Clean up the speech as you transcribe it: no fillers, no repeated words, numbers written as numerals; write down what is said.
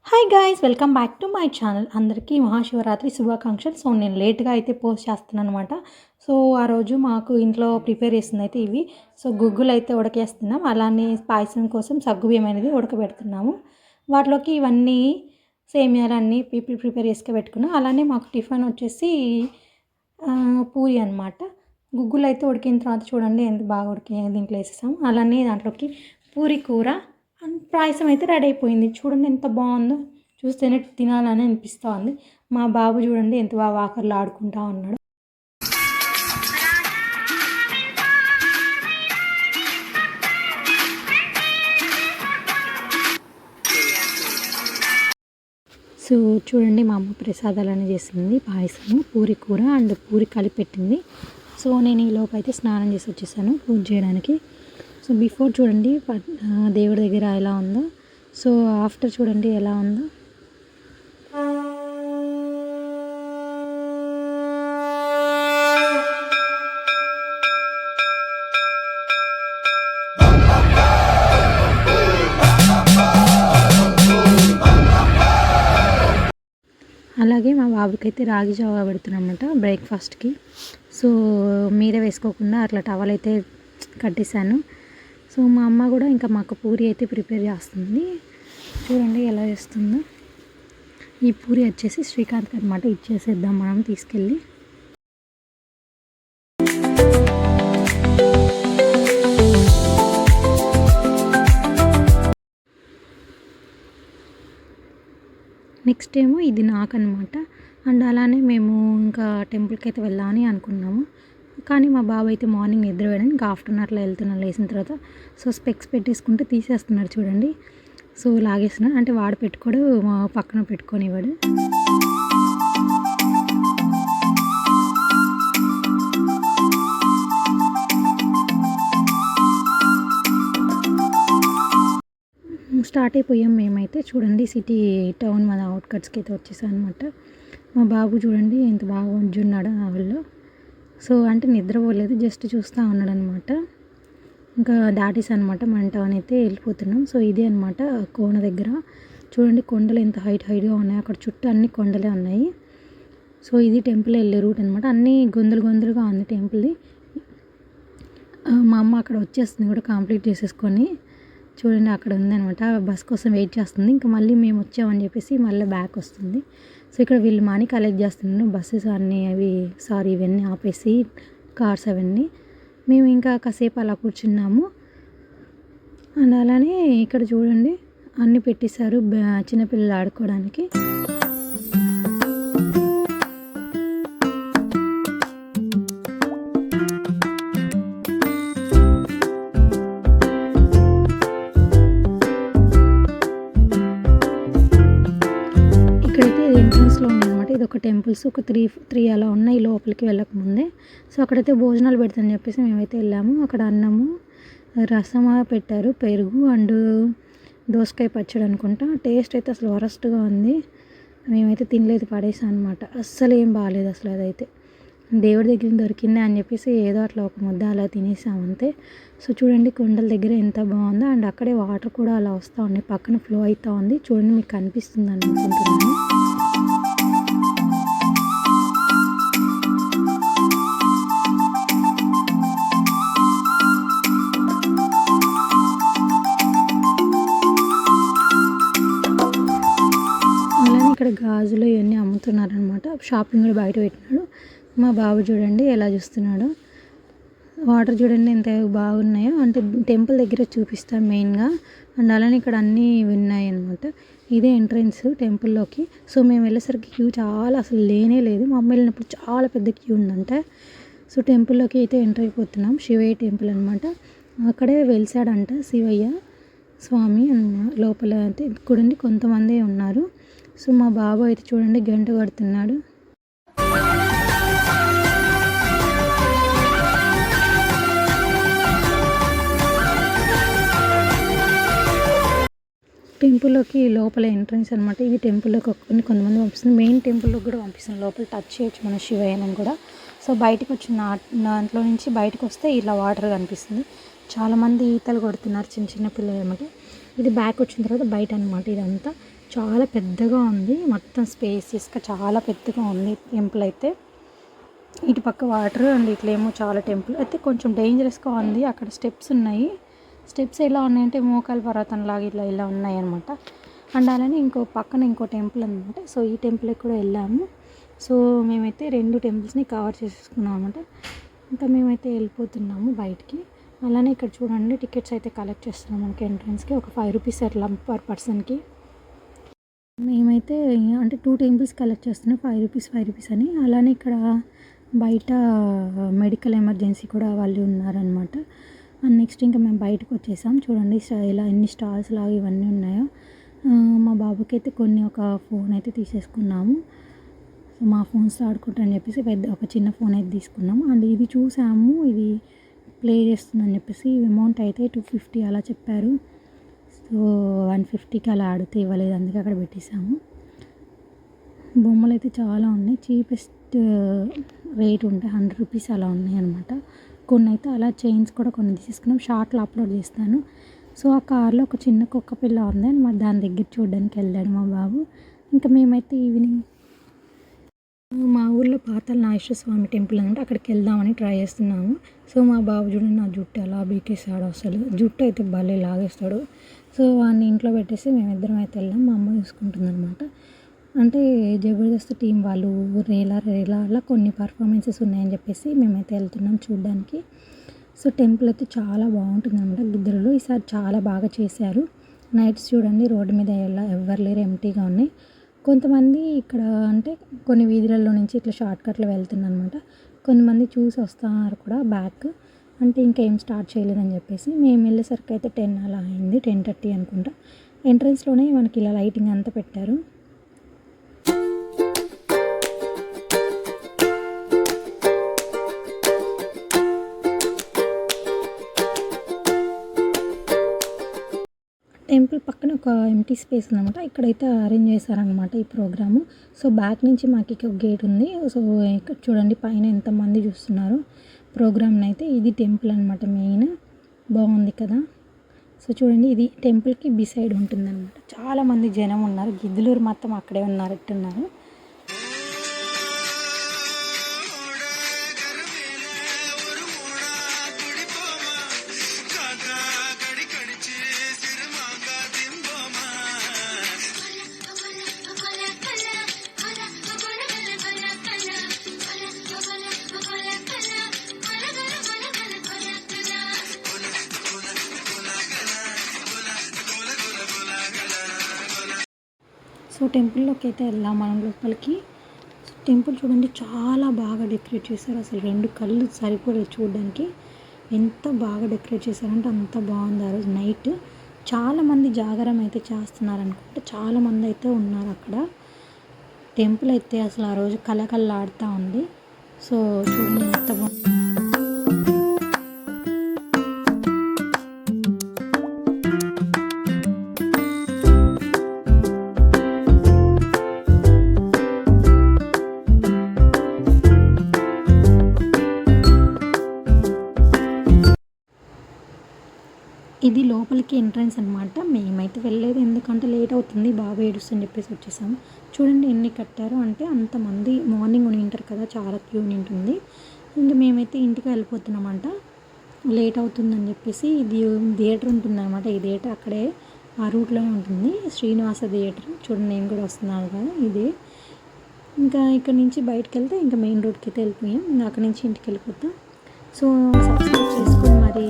Hi guys welcome back to my channel. అందరికీ మహాశివరాత్రి శుభాకాంక్షలు. So నేను లేట్గా అయితే పోస్ట్ చేస్తున్నాను అనమాట. సో ఆ రోజు మాకు ఇంట్లో ప్రిపేర్ చేస్తుంది అయితే ఇవి. సో గుగ్గులు అయితే ఉడకేస్తున్నాం, అలానే పాయసం కోసం సగ్గుబియ్యం అనేది ఉడకబెడుతున్నాము. వాటిలోకి ఇవన్నీ సేమియాలన్నీ ప్రిపేర్ చేసుకు పెట్టుకున్నాం. అలానే మాకు టిఫిన్ వచ్చేసి పూరి అనమాట. గుగ్గులు అయితే ఉడికిన తర్వాత చూడండి ఎంత బాగా ఉడికి దీంట్లో వేసేసాం. అలానే దాంట్లోకి పూరి కూర అండ్ పాయసం అయితే రెడీ అయిపోయింది. చూడండి ఎంత బాగుందో, చూస్తేనే తినాలని అనిపిస్తూ ఉంది. మా బాబు చూడండి ఎంత బాగా వాకర్లు ఆడుకుంటా ఉన్నాడు. సో చూడండి మా అమ్మ ప్రసాదాలని చేసింది, పాయసము పూరి కూర అండ్ పూరి కలిపి పెట్టింది. సో నేను ఈలోపు అయితే స్నానం చేసి వచ్చేసాను పూజ చేయడానికి. సో బిఫోర్ చూడండి దేవుడి దగ్గర ఎలా ఉందో, సో ఆఫ్టర్ చూడండి ఎలా ఉందో. అలాగే మా బాబుకైతే రాగి జావా పెడుతున్నమాట బ్రేక్ఫాస్ట్కి. సో మీరే వేసుకోకుండా అట్లా టవల్ అయితే కట్టేశాను. సో మా అమ్మ కూడా ఇంకా మాకు పూరి అయితే ప్రిపేర్ చేస్తుంది. చూడండి ఎలా చేస్తుందో. ఈ పూరి వచ్చేసి శ్రీకాంత్ అనమాట, ఇచ్చేసేద్దాం మనం తీసుకెళ్ళి. నెక్స్ట్ ఏమో ఇది నాకనమాట. అండ్ అలానే మేము ఇంకా టెంపుల్కి అయితే వెళ్ళాలని అనుకున్నాము. కానీ మా బాబు అయితే మార్నింగ్ నిద్ర వేయడానికి ఇంకా ఆఫ్టర్నూన్ అట్లా వెళ్తున్నాడు లేచిన తర్వాత. సో స్పెక్స్ పెట్టేసుకుంటే తీసేస్తున్నాడు చూడండి. సో లాగేస్తున్నాడు, అంటే వాడు పెట్టుకోడు, మా పక్కన పెట్టుకొనివాడు. స్టార్ట్ అయిపోయాం మేమైతే. చూడండి సిటీ టౌన్ మన అవుట్కట్స్కి అయితే వచ్చేసాం అనమాట. మా బాబు చూడండి ఎంత బాగా ఉంచున్నాడు ఆ వాళ్ళు. సో అంటే నిద్రపోలేదు, జస్ట్ చూస్తూ ఉన్నాడు అనమాట. ఇంకా దాటేసి అనమాట మన టౌన్ అయితే వెళ్ళిపోతున్నాం. సో ఇదే అనమాట కోన దగ్గర. చూడండి కొండలు ఎంత హైట్గా ఉన్నాయి, అక్కడ చుట్టూ అన్ని కొండలే ఉన్నాయి. సో ఇది టెంపుల్ వెళ్ళే రూట్ అనమాట. అన్నీ గొంతులుగా ఉంది టెంపుల్ది. మా అమ్మ అక్కడ వచ్చేస్తుంది కూడా కంప్లీట్ చేసేసుకొని. చూడండి అక్కడ ఉందనమాట, బస్ కోసం వెయిట్ చేస్తుంది. ఇంకా మళ్ళీ మేము వచ్చామని చెప్పేసి మళ్ళీ బ్యాక్ వస్తుంది. సో ఇక్కడ వీళ్ళు మనీ కలెక్ట్ చేస్తున్నాను, బస్సెస్ అన్నీ ఇవన్నీ ఆపేసి కార్స్ అవన్నీ. మేము ఇంకా కాసేపు అలా కూర్చున్నాము. అండ్ అలానే ఇక్కడ చూడండి అన్నీ పెట్టేశారు చిన్నపిల్లలు ఆడుకోవడానికి. ఎంట్రన్స్లో ఉందన్నమాట. ఇది ఒక టెంపుల్స్ ఒక త్రీ అలా ఉన్నాయి లోపలికి వెళ్ళకముందే. సో అక్కడైతే భోజనాలు పెడతానని చెప్పేసి మేమైతే వెళ్ళాము. అక్కడ అన్నము రసమా పెట్టారు, పెరుగు అండ్ దోసకాయ పచ్చడి అనుకుంటా. టేస్ట్ అయితే అసలు వరస్ట్గా ఉంది, మేమైతే తినలేదు, పడేసాం అనమాట. అస్సలు ఏం బాగాలేదు అసలు. అదైతే దేవుడి దగ్గర దొరికిందే అని చెప్పేసి ఏదో అట్లా ఒక ముద్ద అలా తినేసాం అంతే. సో చూడండి కొండల దగ్గర ఎంత బాగుందో. అండ్ అక్కడే వాటర్ కూడా అలా వస్తూ ఉన్నాయి, పక్కన ఫ్లో అవుతూ ఉంది. చూడండి మీకు కనిపిస్తుంది అని అనుకుంటున్నాను. అలానే ఇక్కడ గాజులు ఇవన్నీ అమ్ముతున్నారనమాట. షాపింగ్ కూడా బయట పెట్టినాడు. మా బాబు చూడండి ఎలా చూస్తున్నాడు. వాటర్ చూడండి ఎంత బాగున్నాయో, అంటే టెంపుల్ దగ్గర చూపిస్తాం మెయిన్గా. అండ్ అలానే ఇక్కడ అన్నీ ఉన్నాయి అనమాట. ఇదే ఎంట్రన్స్ టెంపుల్లోకి. సో మేము వెళ్ళేసరికి క్యూ చాలా అసలు లేనే లేదు. మా అమ్మ వెళ్ళినప్పుడు చాలా పెద్ద క్యూ ఉందంట. సో టెంపుల్లోకి అయితే ఎంటర్ అయిపోతున్నాం. శివయ్య టెంపుల్ అనమాట. అక్కడే వెలిసాడంట శివయ్య స్వామి లోపల అయితే. చూడండి కొంతమంది ఉన్నారు. సో మా బాబు అయితే చూడండి గంట కడుతున్నాడు. టెంపుల్లోకి లోపల ఎంట్రన్స్ అనమాట. ఇది టెంపుల్లోకి కొంతమంది పంపిస్తుంది, మెయిన్ టెంపుల్లోకి కూడా పంపిస్తుంది. లోపల టచ్ చేయొచ్చు మన శివయ్యని కూడా. సో బయటకు వచ్చిన దాంట్లో నుంచి బయటకు వస్తే ఇలా వాటర్ కనిపిస్తుంది. చాలామంది ఈతలు కొడుతున్నారు, చిన్న చిన్న పిల్లలు అనమాట. ఇది బ్యాక్ వచ్చిన తర్వాత బయట అనమాట ఇదంతా. చాలా పెద్దగా ఉంది, మొత్తం స్పేసియస్గా చాలా పెద్దగా ఉంది టెంపుల్ అయితే. ఇటు పక్క వాటర్ అండ్ ఇట్లేమో చాలా టెంపుల్ అయితే కొంచెం డేంజరస్గా ఉంది. అక్కడ స్టెప్స్ ఉన్నాయి. స్టెప్స్ ఎలా ఉన్నాయంటే మోకాల పర్వతం లాగా ఇలా ఇలా ఉన్నాయి అనమాట. అండ్ అలానే పక్కన ఇంకో టెంపుల్ అనమాట. సో ఈ టెంపుల్కి కూడా వెళ్ళాము. సో మేమైతే 2 టెంపుల్స్ని కవర్ చేసేసుకున్నాం అనమాట. ఇంకా మేమైతే వెళ్ళిపోతున్నాము బయటికి. అలానే ఇక్కడ చూడండి టికెట్స్ అయితే కలెక్ట్ చేస్తున్నాం మనకి ఎంట్రన్స్కి. ఒక 5 రూపీస్ అట్లా పర్ పర్సన్కి. మేమైతే అంటే 2 టెంపుల్స్ కలెక్ట్ చేస్తున్నాం 5 రూపీస్ అని. అలానే ఇక్కడ బయట మెడికల్ ఎమర్జెన్సీ కూడా వాళ్ళు ఉన్నారనమాట. అండ్ నెక్స్ట్ ఇంకా మేము బయటకు వచ్చేసాం. చూడండి ఇలా ఎన్ని స్టాల్స్ లాగా ఇవన్నీ ఉన్నాయో. మా బాబుకి అయితే ఒక ఫోన్ అయితే తీసేసుకున్నాము. సో మా ఫోన్స్ ఆడుకుంటారని చెప్పేసి ఒక చిన్న ఫోన్ అయితే తీసుకున్నాము. అండ్ ఇది చూసాము, ఇది ప్లే చేస్తుందని చెప్పేసి అమౌంట్ అయితే 250 అలా చెప్పారు. సో 150కి అలా ఆడితే ఇవ్వలేదు, అందుకే అక్కడ పెట్టేసాము. బొమ్మలు అయితే చాలా ఉన్నాయి. చీపెస్ట్ రేట్ ఉంటాయి 100 రూపీస్ అలా ఉన్నాయి అనమాట. కొన్ని అయితే అలా చైన్స్ కూడా కొన్ని తీసుకున్నాం. షార్ట్లో అప్లోడ్ చేస్తాను. సో ఆ కార్లో ఒక చిన్న కుక్క పిల్ల ఉంది అని మరి దాని దగ్గర చూడడానికి వెళ్ళాడు మా బాబు. ఇంకా మేమైతే ఈవినింగ్ మా ఊర్లో పాతాళ నాగేశ్వర స్వామి టెంపుల్ అంటే అక్కడికి వెళ్దామని ట్రై చేస్తున్నాము. సో మా బాబు చూడండి నా జుట్టు అలా బీకేస్తాడు, అసలు జుట్టు అయితే భలే లాగేస్తాడు. సో వాడిని ఇంట్లో పెట్టేసి మేమిద్దరం అయితే వెళ్ళాం. మా అమ్మ చూసుకుంటుంది అనమాట. అంటే జబర్దస్త్ టీం వాళ్ళు రేలా అలా కొన్ని పర్ఫార్మెన్సెస్ ఉన్నాయని చెప్పేసి మేమైతే వెళ్తున్నాం చూడడానికి. సో టెంపుల్ అయితే చాలా బాగుంటుంది అనమాట గిద్దరులో. ఈసారి చాలా బాగా చేశారు. నైట్స్ చూడండి రోడ్డు మీద ఎవ్వరు లేరు, ఎంటీగా ఉన్నాయి. కొంతమంది ఇక్కడ అంటే కొన్ని వీధులలో నుంచి ఇట్లా షార్ట్ కట్లో వెళ్తున్నారు అనమాట. కొంతమంది చూసి వస్తున్నారు కూడా బ్యాక్. అంటే ఇంకా ఏం స్టార్ట్ చేయలేదని చెప్పేసి మేము వెళ్ళేసరికి అయితే 10 అలా అయింది, 10:30 అనుకుంటా. ఎంట్రన్స్లోనే మనకి ఇలా లైటింగ్ అంతా పెట్టారు. టెంపుల్ పక్కన ఒక ఎంటీ స్పేస్ ఉందన్నమాట. ఇక్కడైతే అరేంజ్ చేశారనమాట ఈ ప్రోగ్రాము. సో బ్యాక్ నుంచి మాకు ఒక గేట్ ఉంది. సో ఇక్కడ చూడండి పైన ఎంతమంది చూస్తున్నారు ప్రోగ్రామ్ని అయితే. ఇది టెంపుల్ అనమాట మెయిన్. బాగుంది కదా. సో చూడండి ఇది టెంపుల్కి బిసైడ్ ఉంటుందన్నమాట. చాలామంది జనం ఉన్నారు. గిద్దలూరు మొత్తం అక్కడే ఉన్నారట్టున్నారు. సో టెంపుల్లోకి అయితే వెళ్ళాం మనం లోపలికి. టెంపుల్ చూడండి చాలా బాగా డెకరేట్ చేశారు. అసలు 2 కళ్ళు సరిపోలేదు చూడడానికి. ఎంత బాగా డెకరేట్ చేశారంటే అంత బాగుంది. ఆ రోజు నైట్ చాలామంది జాగారం అయితే చేస్తున్నారు అనుకుంటే, చాలామంది అయితే ఉన్నారు అక్కడ. టెంపుల్ అయితే అసలు ఆ రోజు కళకళలాడుతూ ఉంది. సో చూడండి ఎంత బాగుంది. ఇది లోపలికి ఎంట్రన్స్ అనమాట. మేమైతే వెళ్ళలేదు, ఎందుకంటే లేట్ అవుతుంది, బాగా ఏడుస్తుందని చెప్పేసి వచ్చేసాము. చూడండి ఎన్ని కట్టారు అంటే అంతమంది మార్నింగ్ ఉంటారు కదా, చాలా క్యూ ఉంటుంది. ఇంకా మేమైతే ఇంటికి వెళ్ళిపోతున్నామంట, లేట్ అవుతుందని చెప్పేసి. ఇది థియేటర్ ఉంటుందన్నమాట. ఈ థియేటర్ అక్కడే ఆ రూట్లోనే ఉంటుంది, శ్రీనివాస థియేటర్. చూడండి నేను కూడా వస్తున్నాను కదా ఇదే. ఇంకా ఇక్కడ నుంచి బయటకు వెళ్తే ఇంకా మెయిన్ రోడ్కి అయితే వెళ్ళిపోయాం. ఇంకా అక్కడి నుంచి ఇంటికి వెళ్ళిపోతాం. సో సబ్స్క్రైబ్ చేసుకొని మరి